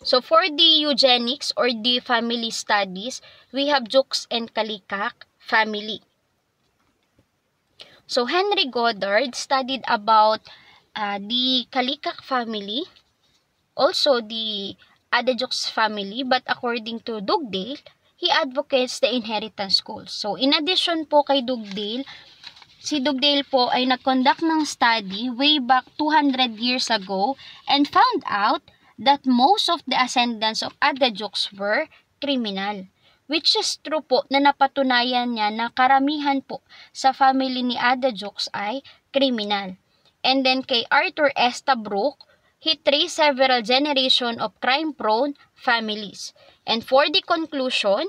So for the eugenics or the family studies, we have Jukes and Kalikak family. So Henry Goddard studied about the Kalikak family, also the Adajux family, but according to Dugdale, he advocates the inheritance goals. So in addition po kay Dugdale, si Dugdale po ay nag-conduct ng study way back 200 years ago and found out that most of the ascendants of Adajux were criminal. Which is true po na napatunayan niya na karamihan po sa family ni Adajux ay criminal. And then kay Arthur Estabrook, he traced several generations of crime-prone families. And for the conclusion,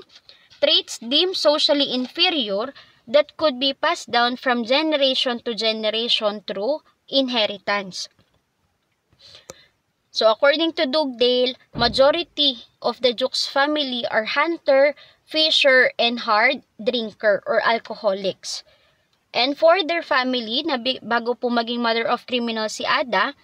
traits deemed socially inferior that could be passed down from generation to generation through inheritance. So according to Dugdale, majority of the Jukes family are hunter, fisher, and hard drinker or alcoholics. And for their family, bago po maging mother of criminal si Ada,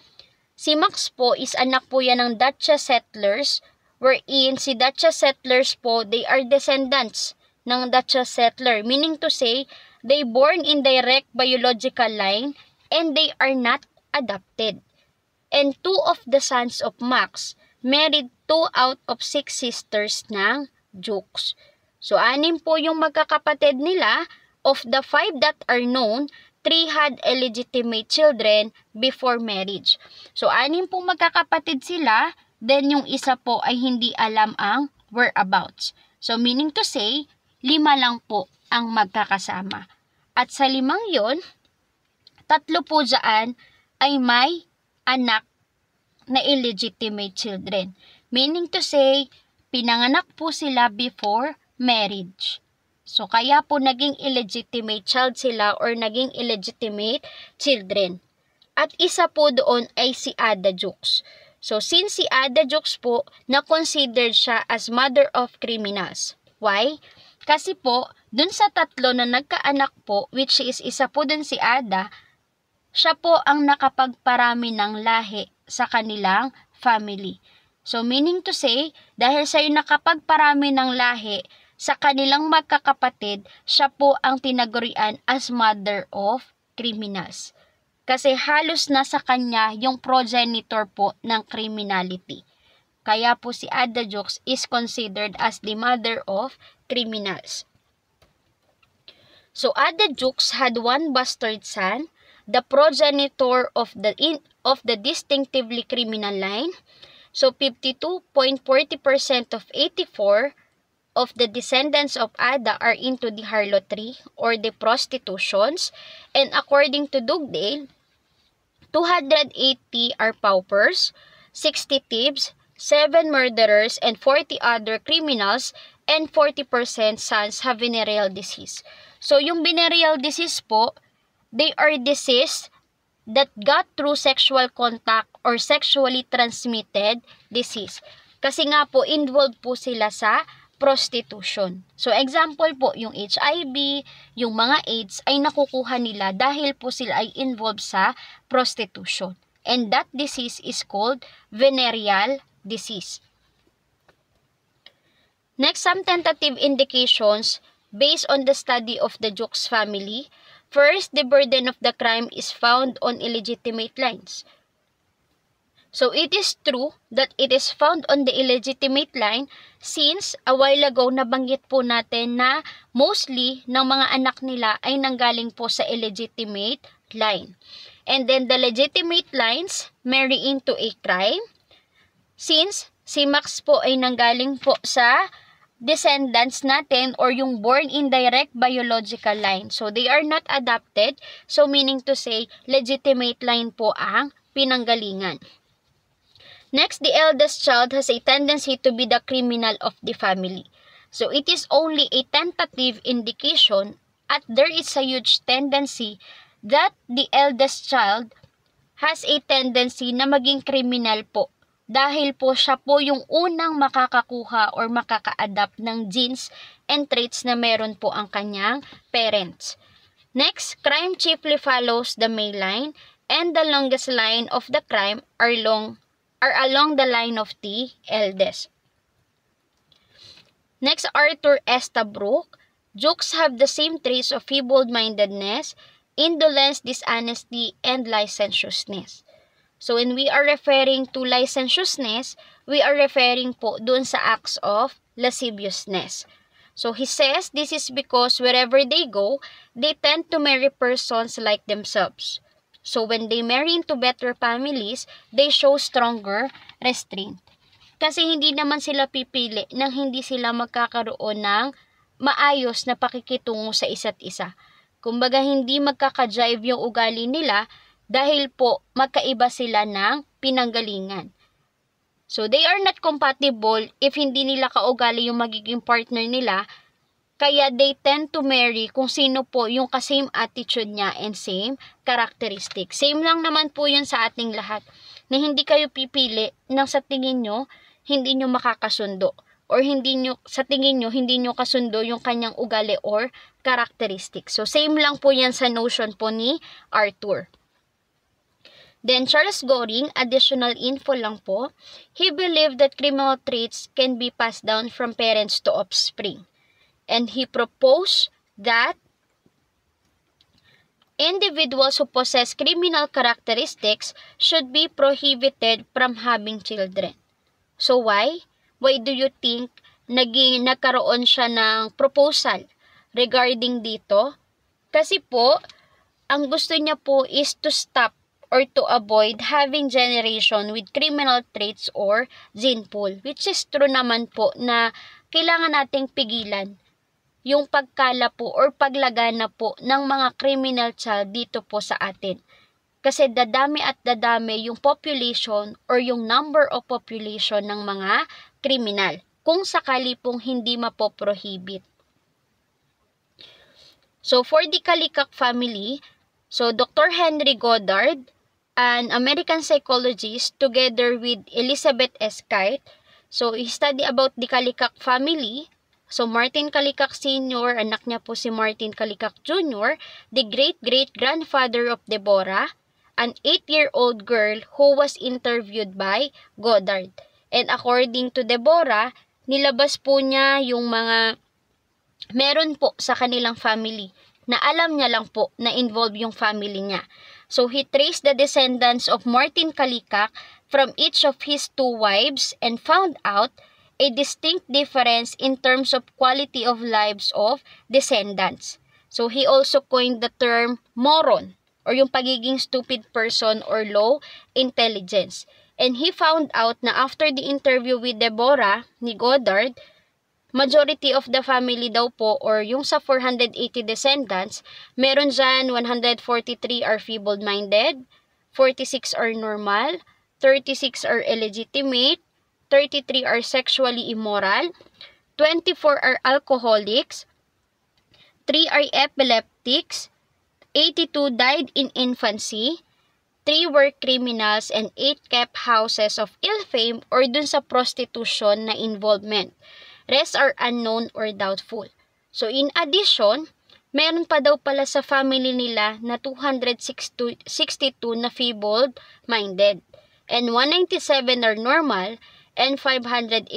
si Max po is anak po yan ng Dutch settlers, wherein si Dutch settlers po, they are descendants ng Dutch settler, meaning to say, they born in direct biological line and they are not adopted. And 2 of the sons of Max married 2 out of 6 sisters ng Jukes. So 6 po yung magkakapatid nila. Of the 5 that are known, 3 had illegitimate children before marriage. So 6 pong magkakapatid sila, then yung isa po ay hindi alam ang whereabouts. So meaning to say, 5 lang po ang magkakasama. At sa 5 yon, 3 po dyan ay may anak na illegitimate children. Meaning to say, pinanganak po sila before marriage. So, kaya po naging illegitimate child sila or naging illegitimate children. At isa po doon ay si Ada Jukes. So, since si Ada Jukes po, na-considered siya as mother of criminals. Why? Kasi po, dun sa 3 na nagkaanak po, which is isa po dun si Ada, siya po ang nakapagparami ng lahi sa kanilang family. So, meaning to say, dahil siya yung nakapagparami ng lahi sa kanilang magkakapatid, siya po ang tinagurian as mother of criminals. Kasi halos nasa kanya yung progenitor po ng criminality. Kaya po si Ada Jukes is considered as the mother of criminals. So, Ada Jukes had 1 bastard son, the progenitor of the distinctively criminal line. So 52.40% of 84 of the descendants of Ada are into the harlotry or the prostitutions, and according to Dugdale, 280 are paupers, 60 thieves, 7 murderers, and 40 other criminals, and 40% sons have venereal disease. So yung venereal disease po, they are disease that got through sexual contact or sexually transmitted disease. Kasi nga po, involved po sila sa prostitution. So, example po, yung HIV, yung mga AIDS ay nakukuha nila dahil po sila ay involved sa prostitution. And that disease is called venereal disease. Next, some tentative indications based on the study of the Jukes family. First, the burden of the crime is found on illegitimate lines. So, it is true that it is found on the illegitimate line since a while ago nabanggit po natin na mostly ng mga anak nila ay nanggaling po sa illegitimate line. And then the legitimate lines marry into a crime since si Max po ay nanggaling po sa descendants natin or yung born in direct biological line. So, they are not adopted. So, meaning to say, legitimate line po ang pinanggalingan. Next, the eldest child has a tendency to be the criminal of the family. So, it is only a tentative indication at there is a huge tendency that the eldest child has a tendency na maging criminal po. Dahil po siya po yung unang makakakuha or makaka-adapt ng genes and traits na meron po ang kanyang parents. Next, crime chiefly follows the male line and the longest line of the crime are are along the line of the eldest. Next, Arthur Estabrook. Jukes have the same traits of feeble-mindedness, indolence, dishonesty, and licentiousness. So when we are referring to licentiousness, we are referring po dun sa acts of lasciviousness. So he says this is because wherever they go, they tend to marry persons like themselves. So when they marry into better families, they show stronger restraint. Kasi hindi naman sila pipili nang hindi sila magkakaroon ng maayos na pakikitungo sa isa't isa. Kumbaga hindi magkaka-jive yung ugali nila dahil po magkaiba sila ng pinanggalingan. So they are not compatible if hindi nila kaugali yung magiging partner nila, kaya they tend to marry kung sino po yung ka-same attitude niya and same characteristic. Same lang naman po yun sa ating lahat, na hindi kayo pipili nang sa tingin nyo hindi nyo makakasundo or sa tingin nyo hindi nyo kasundo yung kanyang ugali or characteristic. So same lang po yan sa notion po ni Arthur. Then Charles Goring, additional info lang po, he believed that criminal traits can be passed down from parents to offspring. And he proposed that individuals who possess criminal characteristics should be prohibited from having children. So why? Why do you think nagkaroon siya ng proposal regarding dito? Kasi po, ang gusto niya po is to stop or to avoid having generation with criminal traits or gene pool. Which is true naman po na kailangan nating pigilan yung pagkala po or paglagana po ng mga criminal child dito po sa atin. Kasi dadami at dadami yung population or yung number of population ng mga kriminal kung sakali pong hindi mapoprohibit. So for the Kalikak family, so Dr. Henry Goddard, an American psychologist, together with Elizabeth S. Kite, so he study about the Kalikak family. So Martin Kalikak Sr., anak niya po si Martin Kalikak Jr., the great-great-grandfather of Deborah, an 8-year-old girl who was interviewed by Goddard. And according to Deborah, nilabas po niya yung mga meron po sa kanilang family na alam niya lang po na involved yung family niya. So he traced the descendants of Martin Kalikak from each of his 2 wives and found out a distinct difference in terms of quality of lives of descendants. So he also coined the term moron, or yung pagiging stupid person or low intelligence. And he found out na after the interview with Deborah ni Goddard, majority of the family daw po, or yung sa 480 descendants, meron dyan 143 are feeble-minded, 46 are normal, 36 are illegitimate, 33 are sexually immoral, 24 are alcoholics, 3 are epileptics, 82 died in infancy, 3 were criminals, and 8 kept houses of ill fame or dun sa prostitution na involvement. Rest are unknown or doubtful. So in addition, meron pa daw pala sa family nila na 262 na feeble-minded, and 197 are normal, and 581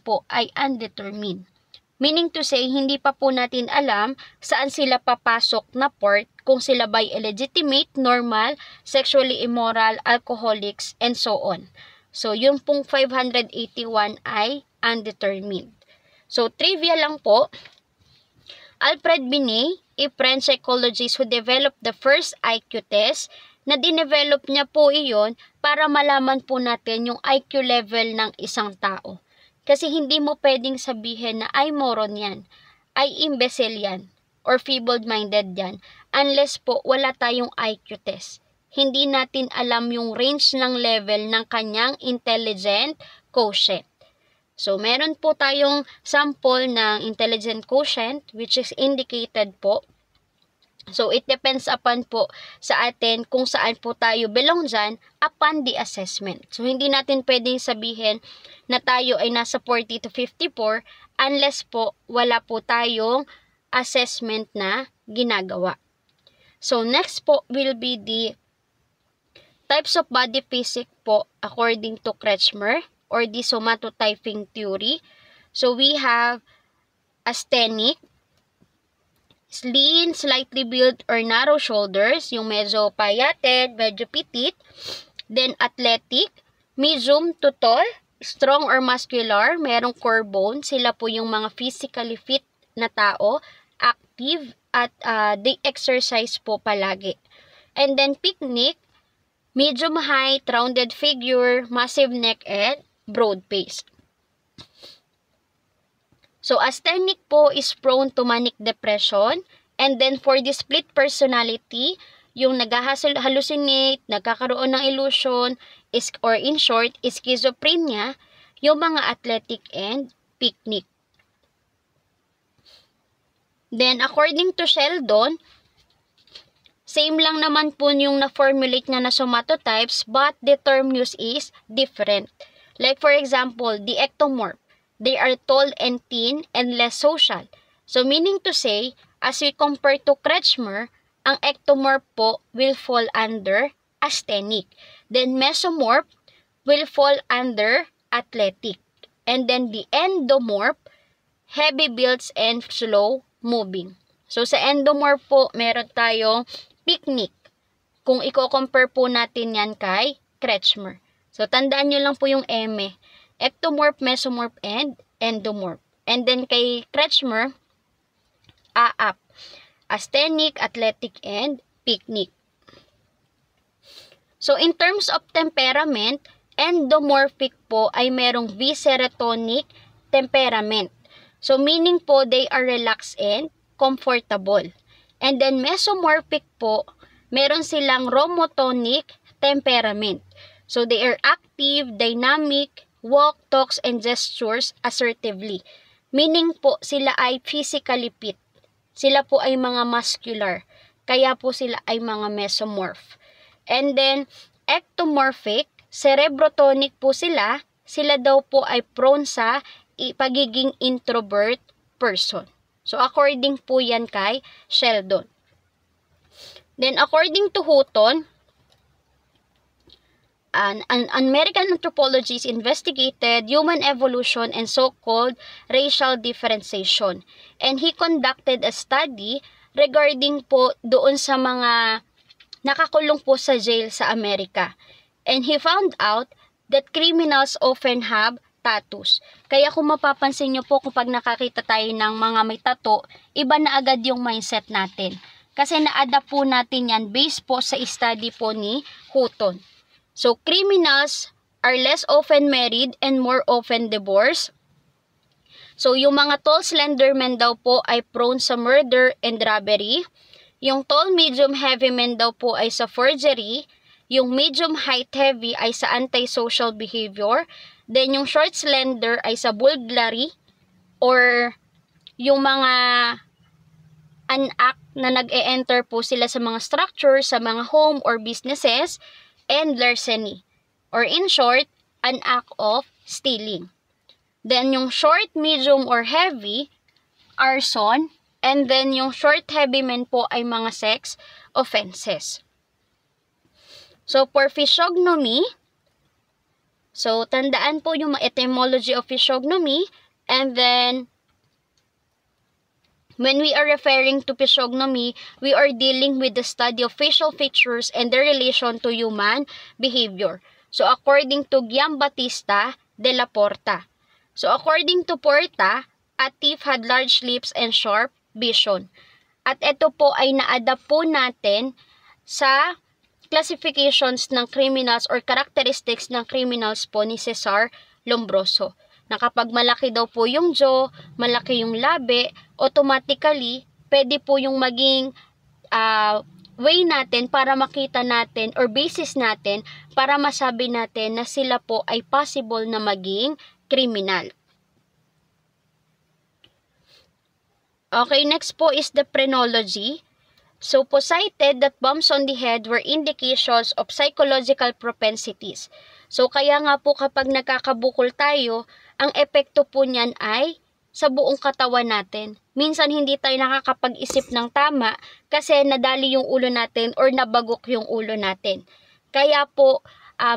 po ay undetermined. Meaning to say, hindi pa po natin alam saan sila papasok na part, kung sila ba illegitimate, normal, sexually immoral, alcoholics, and so on. So, yung pong 581 ay undetermined. So, trivia lang po, Alfred Binet, a French psychologist who developed the first IQ test, na dinevelop niya po iyon para malaman po natin yung IQ level ng isang tao. Kasi hindi mo pwedeng sabihin na ay moron yan, ay imbecile yan, or feeble-minded yan, unless po wala tayong IQ test. Hindi natin alam yung range ng level ng kanyang intelligent quotient. So, meron po tayong sample ng intelligent quotient which is indicated po. So, it depends upon po sa atin kung saan po tayo belong dyan upon the assessment. So, hindi natin pwedeng sabihin na tayo ay nasa 40 to 54 unless po wala po tayong assessment na ginagawa. So, next po will be the types of body physics po according to Kretschmer or the somatotyping theory. So we have asthenic, lean, slightly built or narrow shoulders, yung medyo payated, medyo petite. Then athletic, medium to tall, strong or muscular, merong core bone. Sila po yung mga physically fit na tao, active, at they exercise po palagi. And then picnic, medium height, rounded figure, massive neck, and broad face. So, asthenic po is prone to manic depression. And then, for the split personality, yung nag-hallucinate, nagkakaroon ng illusion, or in short, schizophrenia, yung mga athletic and picnic. Then, according to Sheldon, same lang naman po yung na-formulate na somatotypes, but the term used is different. Like, for example, the ectomorph. They are tall and thin and less social. So, meaning to say, as we compare to Kretschmer, ang ectomorph po will fall under asthenic. Then, mesomorph will fall under athletic. And then, the endomorph, heavy builds and slow moving. So, sa endomorph po, meron tayong picnic. Kung i-compare po natin yan kay Kretschmer. So, tandaan nyo lang po yung eme. Ectomorph, mesomorph, and endomorph. And then kay Kretschmer, AAP. Asthenic, athletic, and picnic. So, in terms of temperament, endomorphic po ay merong V-serotonic temperament. So, meaning po, they are relaxed and comfortable. And then, mesomorphic po, meron silang rhomotonic temperament. So, they are active, dynamic, walk, talks, and gestures assertively. Meaning po, sila ay physically fit. Sila po ay mga muscular. Kaya po sila ay mga mesomorph. And then, ectomorphic, cerebrotonic po sila. Sila daw po ay prone sa pagiging introvert person. So, according po yan kay Sheldon. Then, according to Hutton, an American anthropologist investigated human evolution and so-called racial differentiation. And he conducted a study regarding po doon sa mga nakakulong po sa jail sa Amerika. And he found out that criminals often have tattoos. Kaya kung mapapansin nyo po kapag nakakita tayo ng mga may tattoo, iba na agad yung mindset natin. Kasi na-adapt po natin yan based po sa study po ni Hutton. So, criminals are less often married and more often divorced. So, yung mga tall, slender men daw po ay prone sa murder and robbery. Yung tall, medium, heavy men daw po ay sa forgery. Yung medium, height, heavy ay sa antisocial behavior. Then, yung short, slender ay sa burglary or yung mga unact na nag-e-enter po sila sa mga structures, sa mga home or businesses, and larceny, or in short, an act of stealing. Then, yung short, medium, or heavy, arson, and then yung short, heavy men po ay mga sex offenses. So, for physiognomy, so, tandaan po yung etymology of physiognomy, and then, when we are referring to physiognomy, we are dealing with the study of facial features and their relation to human behavior. So, according to Giambattista de la Porta. So, according to Porta, a thief had large lips and sharp vision. At ito po ay na-adapt po natin sa classifications ng criminals or characteristics ng criminals po ni Cesar Lombroso. Na kapag malaki daw po yung jaw, malaki yung labi, automatically, pwede po yung maging way natin para makita natin or basis natin para masabi natin na sila po ay possible na maging kriminal. Okay, next po is the phrenology. So, cited that bumps on the head were indications of psychological propensities. So, kaya nga po kapag nagkakabukol tayo, ang epekto po niyan ay sa buong katawan natin. Minsan hindi tayo nakakapag-isip ng tama kasi nadali yung ulo natin or nabagok yung ulo natin. Kaya po,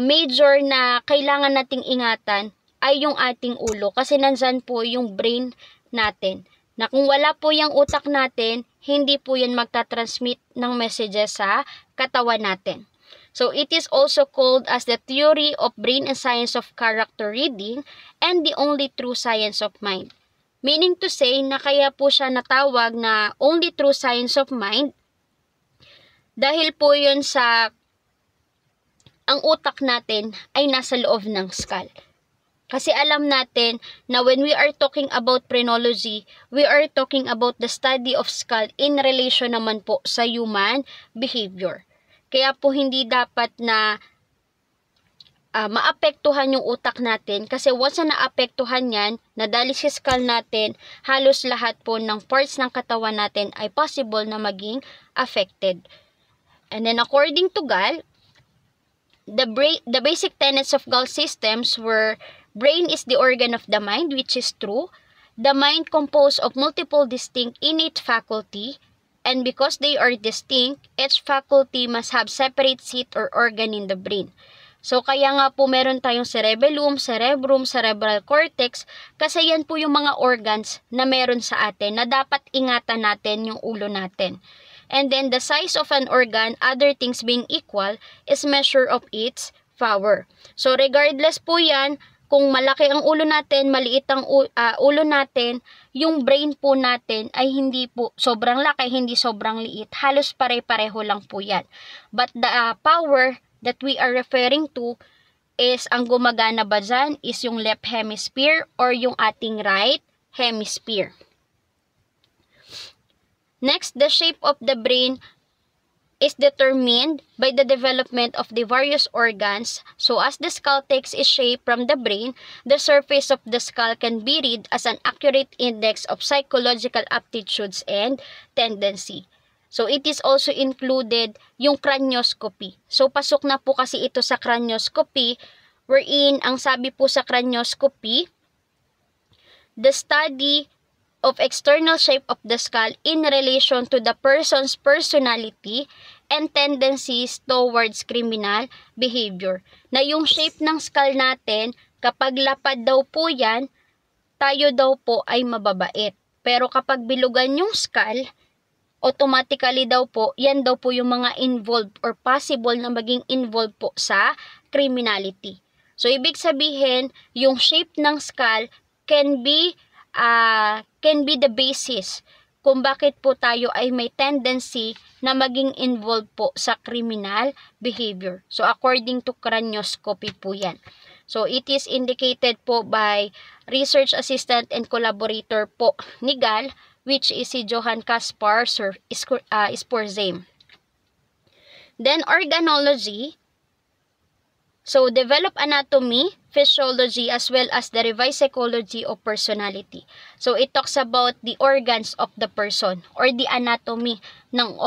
major na kailangan nating ingatan ay yung ating ulo kasi nandyan po yung brain natin. Na kung wala po yung utak natin, hindi po yan magta-transmit ng messages sa katawan natin. So, it is also called as the theory of brain and science of character reading and the only true science of mind. Meaning to say na kaya po siya natawag na only true science of mind dahil po yun sa ang utak natin ay nasa loob ng skull. Kasi alam natin na when we are talking about phrenology, we are talking about the study of skull in relation naman po sa human behavior. Kaya po hindi dapat na maapektuhan yung utak natin kasi once na naapektuhan yan, nadali sa skull natin, halos lahat po ng parts ng katawan natin ay possible na maging affected. And then according to Gall, the basic tenets of Gall systems were brain is the organ of the mind, which is true. The mind composed of multiple distinct innate faculty, and because they are distinct, each faculty must have separate seat or organ in the brain. So, kaya nga po meron tayong cerebellum, cerebrum, cerebral cortex, kasi yan po yung mga organs na meron sa atin na dapat ingatan natin yung ulo natin. And then, the size of an organ, other things being equal, is measure of its power. So, regardless po yan, kung malaki ang ulo natin, maliit ang ulo natin, yung brain po natin ay hindi po sobrang laki, hindi sobrang liit. Halos pare-pareho lang po yan. But the power that we are referring to is ang gumagana ba dyan is yung left hemisphere or yung ating right hemisphere. Next, the shape of the brain is determined by the development of the various organs. So, as the skull takes its shape from the brain, the surface of the skull can be read as an accurate index of psychological aptitudes and tendency. So, it is also included yung cranioscopy. So, pasok na po kasi ito sa cranioscopy, wherein ang sabi po sa cranioscopy, the study of external shape of the skull in relation to the person's personality and tendencies towards criminal behavior. Na yung shape ng skull natin, kapag lapad daw po yan, tayo daw po ay mababait. Pero kapag bilugan yung skull, automatically daw po, yan daw po yung mga involved or possible na maging involved po sa criminality. So, ibig sabihin, yung shape ng skull can be the basis kung bakit po tayo ay may tendency na maging involved po sa criminal behavior. So, according to cranioscopy po yan. So, it is indicated po by research assistant and collaborator po ni Gall, which is si Johann Kaspar Sporzheim. Then, organology. So, develop anatomy, physiology, as well as the revised psychology of personality. So, it talks about the organs of the person or the anatomy ng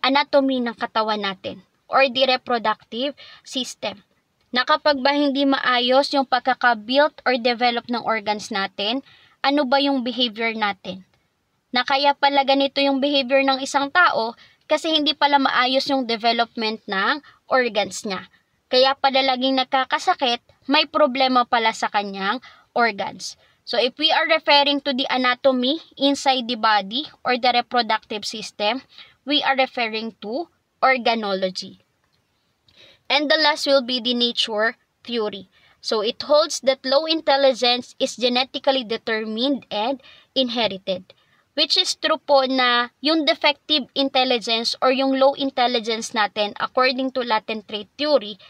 anatomy ng katawan natin or the reproductive system. Na kapag ba hindi maayos yung pagkaka-build or develop ng organs natin, ano ba yung behavior natin? Na kaya pala ganito yung behavior ng isang tao kasi hindi pala maayos yung development ng organs niya. Kaya pala laging nagkakasakit, may problema pala sa kanyang organs. So, if we are referring to the anatomy inside the body or the reproductive system, we are referring to organology. And the last will be the nature theory. So, it holds that low intelligence is genetically determined and inherited. Which is true po na yung defective intelligence or yung low intelligence natin according to latent trait theory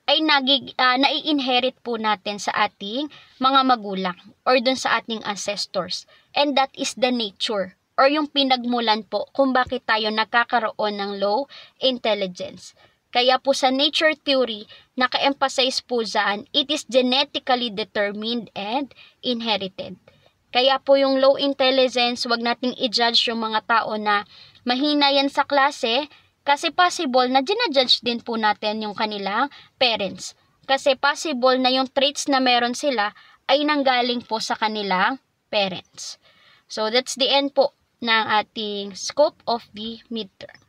ay nai-inherit po natin sa ating mga magulang or dun sa ating ancestors. And that is the nature or yung pinagmulan po kung bakit tayo nakakaroon ng low intelligence. Kaya po sa nature theory, naka-emphasize po dyan, it is genetically determined and inherited. Kaya po yung low intelligence, wag nating i-judge yung mga tao na mahina yan sa klase kasi possible na ginajudge din po natin yung kanilang parents. Kasi possible na yung traits na meron sila ay nanggaling po sa kanilang parents. So that's the end po ng ating scope of the midterm.